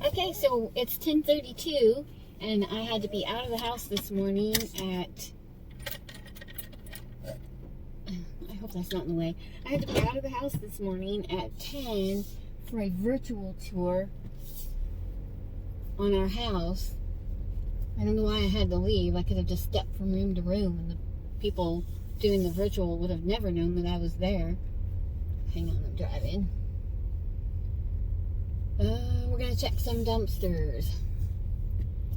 Okay, so it's 10:32, and I had to be out of the house this morning at... I hope that's not in the way. I had to be out of the house this morning at 10 for a virtual tour on our house. I don't know why I had to leave. I could have just stepped from room to room, and the people doing the virtual would have never known that I was there. Hang on, I'm driving. We're going to check some dumpsters.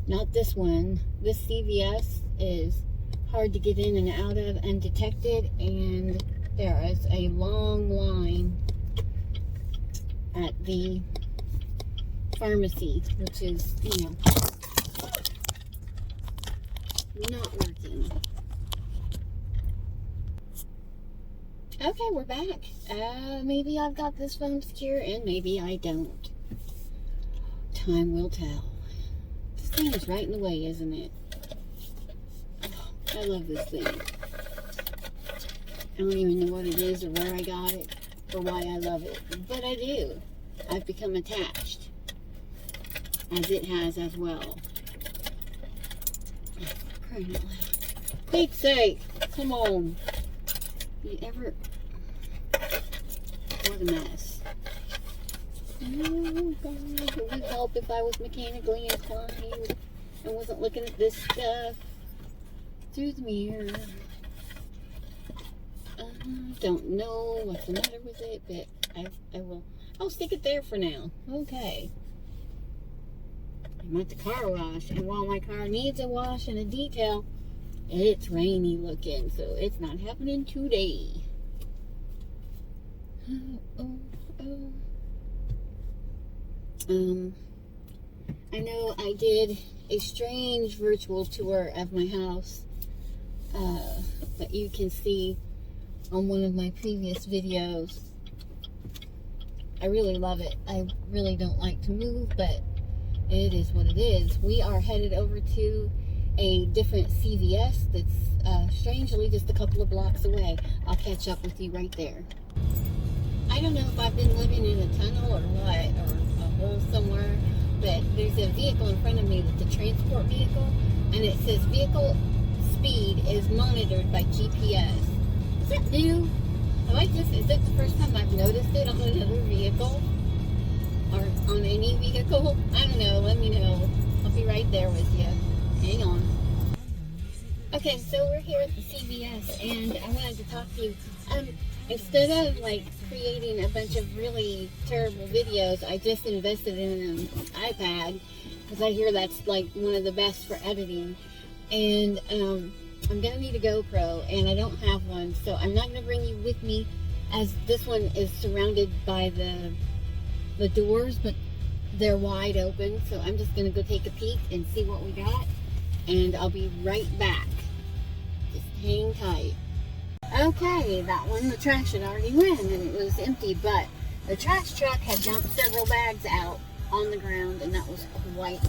Not this one. This CVS is hard to get in and out of undetected, and there is a long line at the pharmacy, which is, you know, not working. Okay, we're back. Maybe I've got this phone secure and maybe I don't. Time will tell. This thing is right in the way, isn't it? Oh, I love this thing. I don't even know what it is or where I got it or why I love it, but I do. I've become attached, as it has as well. Crying out loud. Pete's sake, come on. You ever... What a mess. Oh God, it would help if I was mechanically inclined and wasn't looking at this stuff through the mirror. Don't know what's the matter with it, but I'll stick it there for now. Okay. I'm at the car wash, and while my car needs a wash and a detail, it's rainy looking, so it's not happening today. I know I did a strange virtual tour of my house that you can see on one of my previous videos. I really love it. I really don't like to move, but it is what it is. We are headed over to a different CVS that's strangely just a couple of blocks away. I'll catch up with you right there. I don't know if I've been living in a tunnel or what, or a hole somewhere, but there's a vehicle in front of me that's a transport vehicle, and it says vehicle speed is monitored by GPS. Is that new? Is it the first time I've noticed it on another vehicle? Or on any vehicle? I don't know, let me know. I'll be right there with you. Hang on. Okay, so we're here at the CVS, and I wanted to talk to you. Instead of like creating a bunch of really terrible videos, I just invested in an iPad because I hear that's like one of the best for editing. And I'm gonna need a GoPro, and I don't have one, so I'm not gonna bring you with me, as this one is surrounded by the doors, but they're wide open. So I'm just gonna go take a peek and see what we got, and I'll be right back. Just hang tight. Okay, that one, the trash had already went and it was empty, but the trash truck had dumped several bags out on the ground, and that was quite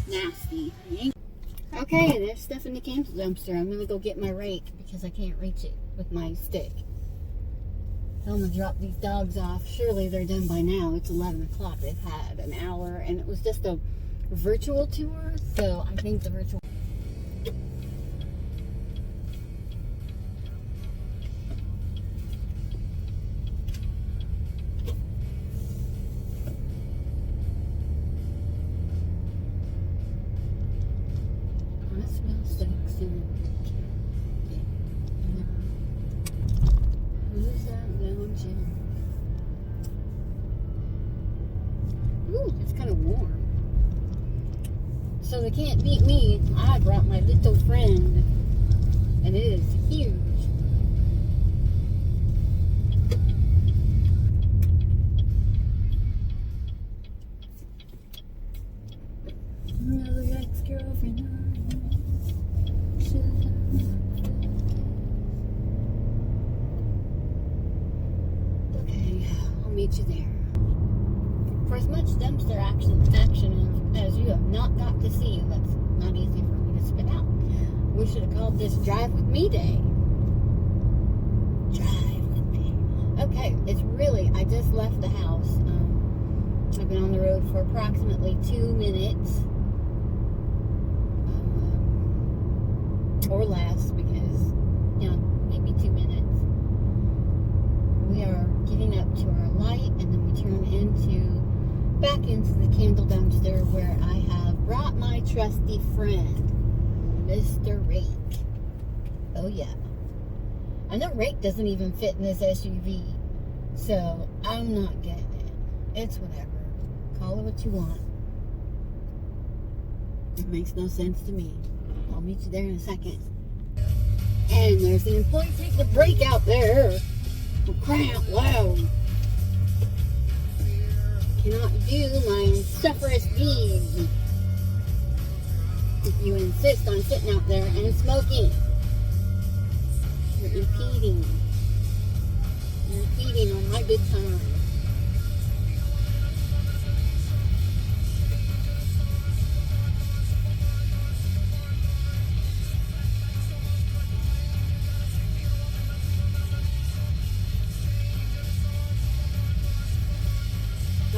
nasty. Okay, there's stuff in the cancel dumpster. I'm gonna go get my rake because I can't reach it with my stick. I'm gonna drop these dogs off. Surely they're done by now. It's 11 o'clock. They've had an hour, and it was just a virtual tour, so I think the virtual... Ooh, it's kind of warm. So they can't beat me. I brought my little friend, and it is huge. Another ex-girlfriend. Okay, I'll meet you there. For as much dumpster action as you have not got to see, that's not easy for me to spit out. We should have called this Drive With Me Day. Drive with me. Okay, it's really, I just left the house. I've been on the road for approximately 2 minutes. Or less, because, maybe 2 minutes. We are getting up to our light, and then we turn back into the candle dumpster where I have brought my trusty friend, Mr. Rake. Oh yeah. And the rake doesn't even fit in this SUV, so I'm not getting it. It's whatever. Call it what you want. It makes no sense to me. I'll meet you there in a second. And there's an employee taking a break out there. For crying out loud. Cannot do my insufferous deeds if you insist on sitting out there and smoking. You're impeding. You're impeding on my good time.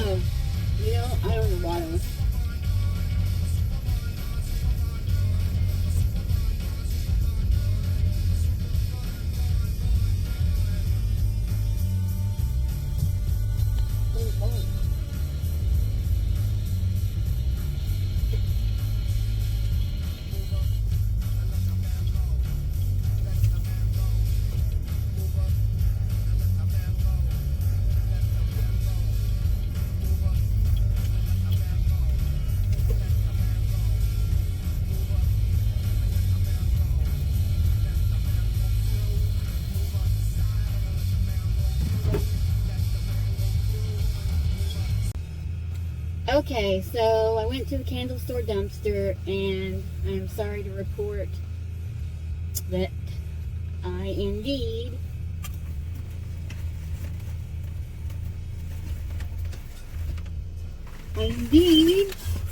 Oh, I don't know why. Okay, so I went to the candle store dumpster, and I'm sorry to report that I indeed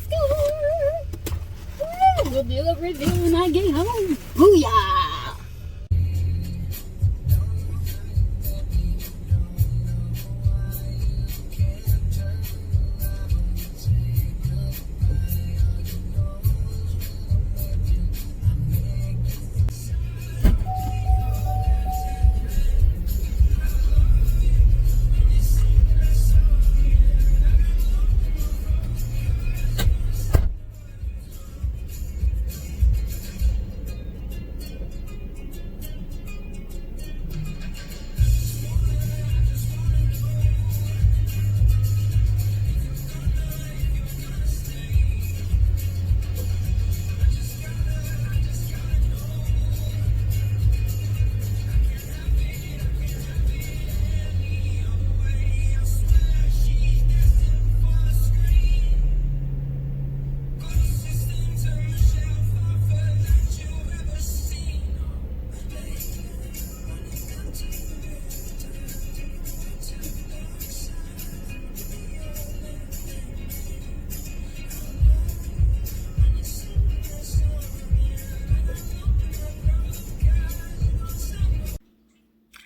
score! We'll do a review when I get home. Booyah!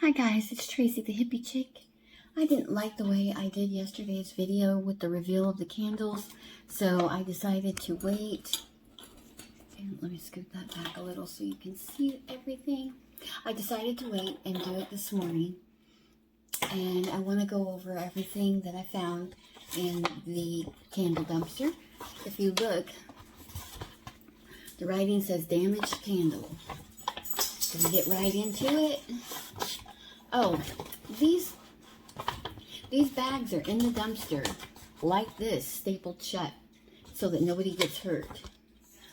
Hi guys, it's Tracy the Hippie Chick. I didn't like the way I did yesterday's video with the reveal of the candles, so I decided to wait. And let me scoot that back a little so you can see everything. I decided to wait and do it this morning. And I want to go over everything that I found in the candle dumpster. If you look, the writing says damaged candle. So we get right into it. Oh, these bags are in the dumpster like this, stapled shut, so that nobody gets hurt,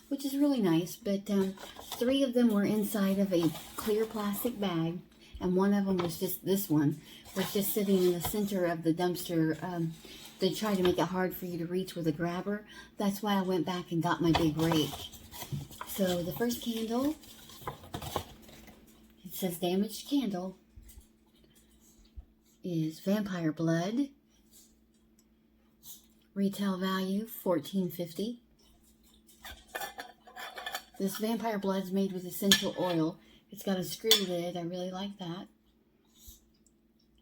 which is really nice. But 3 of them were inside of a clear plastic bag, and one of them was just, this one was just sitting in the center of the dumpster. They try to make it hard for you to reach with a grabber. That's why I went back and got my big rake. So the first candle, it says damaged candle, is Vampire Blood. Retail value $14.50. This Vampire Blood is made with essential oil. It's got a screw lid. I really like that.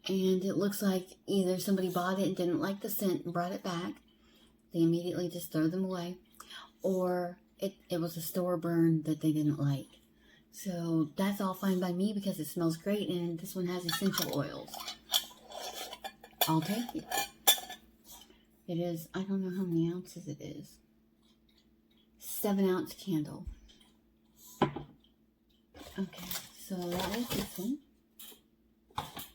And it looks like either somebody bought it and didn't like the scent and brought it back. They immediately just throw them away. Or it was a store burn that they didn't like. So that's all fine by me because it smells great, and this one has essential oils. I'll take it. It is, I don't know how many ounces it is. 7-ounce candle. Okay, so that is this one.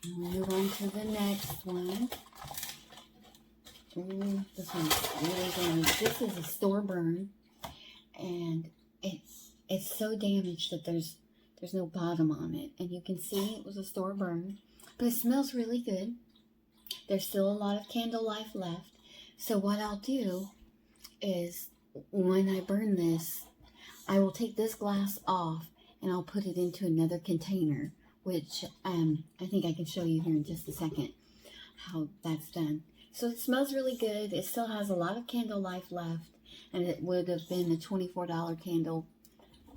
And we'll move on to the next one. Ooh, this one's really damaged. This is a store burn, and it's so damaged that there's no bottom on it, and you can see it was a store burn, but it smells really good. There's still a lot of candle life left. So what I'll do is when I burn this, I will take this glass off and I'll put it into another container, which I think I can show you here in just a second how that's done. So it smells really good. It still has a lot of candle life left, and it would have been a $24 candle.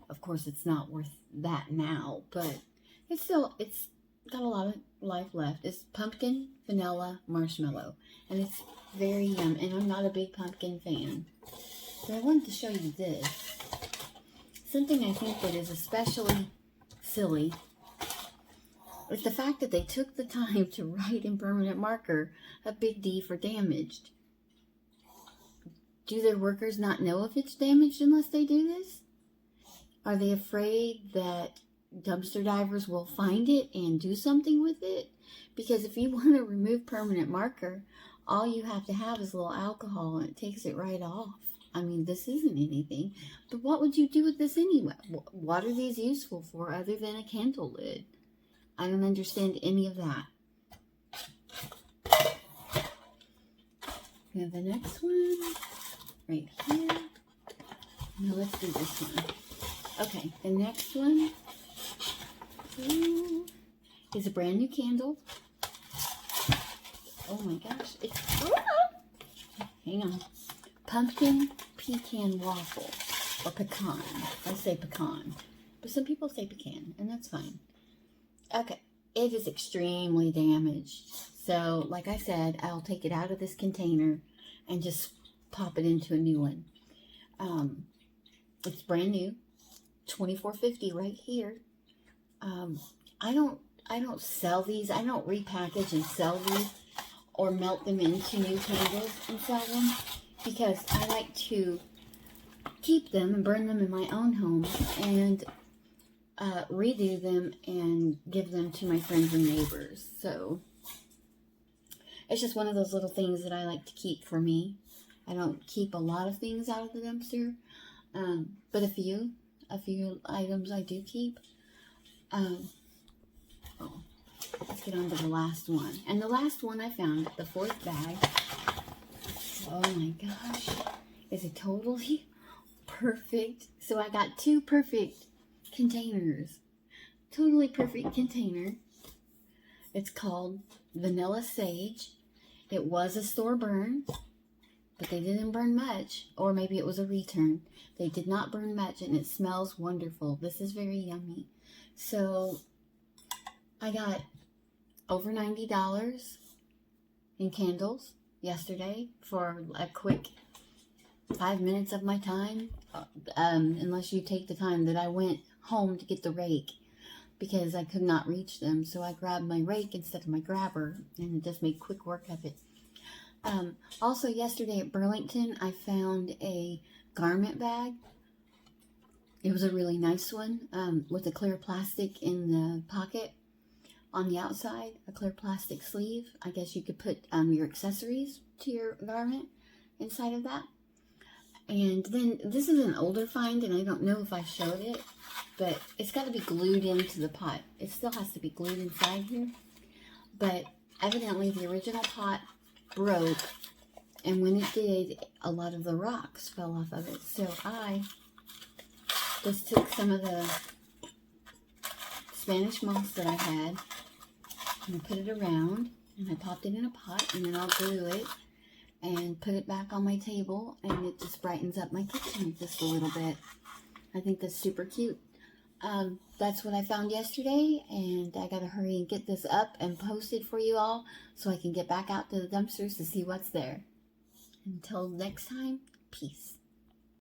Of course, it's not worth that now, but it's got a lot of life left. It's pumpkin, vanilla, marshmallow, and it's very yum. And I'm not a big pumpkin fan, but I wanted to show you this. Something I think that is especially silly is the fact that they took the time to write in permanent marker a big D for damaged. Do their workers not know if it's damaged unless they do this? Are they afraid that dumpster divers will find it and do something with it? Because if you want to remove permanent marker, all you have to have is a little alcohol and it takes it right off. I mean, this isn't anything, but what would you do with this anyway? What are these useful for other than a candle lid? I don't understand any of that. We have the next one right here. Now let's do this one. Okay, the next one is a brand new candle. Oh my gosh, hang on. Pumpkin pecan waffle, or pecan. I say pecan, but some people say pecan, and that's fine. Okay, it is extremely damaged. So, like I said, I'll take it out of this container and just pop it into a new one. It's brand new, $24.50 right here. I don't sell these. I don't repackage and sell these or melt them into new candles and sell them, because I like to keep them and burn them in my own home and redo them and give them to my friends and neighbors. So it's just one of those little things that I like to keep for me. I don't keep a lot of things out of the dumpster, but a few items I do keep. Let's get on to the last one. And the last one I found, the fourth bag, oh my gosh, is a totally perfect. So I got two perfect containers. Totally perfect container. It's called Vanilla Sage. It was a store burn, but they didn't burn much. Or maybe it was a return. They did not burn much, and it smells wonderful. This is very yummy. So I got over $90 in candles yesterday for a quick 5 minutes of my time, unless you take the time that I went home to get the rake, because I could not reach them. So I grabbed my rake instead of my grabber and just made quick work of it. Also yesterday at Burlington, I found a garment bag. It was a really nice one, with a clear plastic in the pocket on the outside, a clear plastic sleeve. I guess you could put your accessories to your garment inside of that. And then this is an older find, and I don't know if I showed it, but it's got to be glued into the pot. It still has to be glued inside here, but evidently the original pot broke, and when it did, a lot of the rocks fell off of it. So I just took some of the Spanish moss that I had and I put it around, and I popped it in a pot, and then I'll glue it and put it back on my table, and it just brightens up my kitchen just a little bit. I think that's super cute. That's what I found yesterday, and I gotta hurry and get this up and posted for you all so I can get back out to the dumpsters to see what's there. Until next time, peace.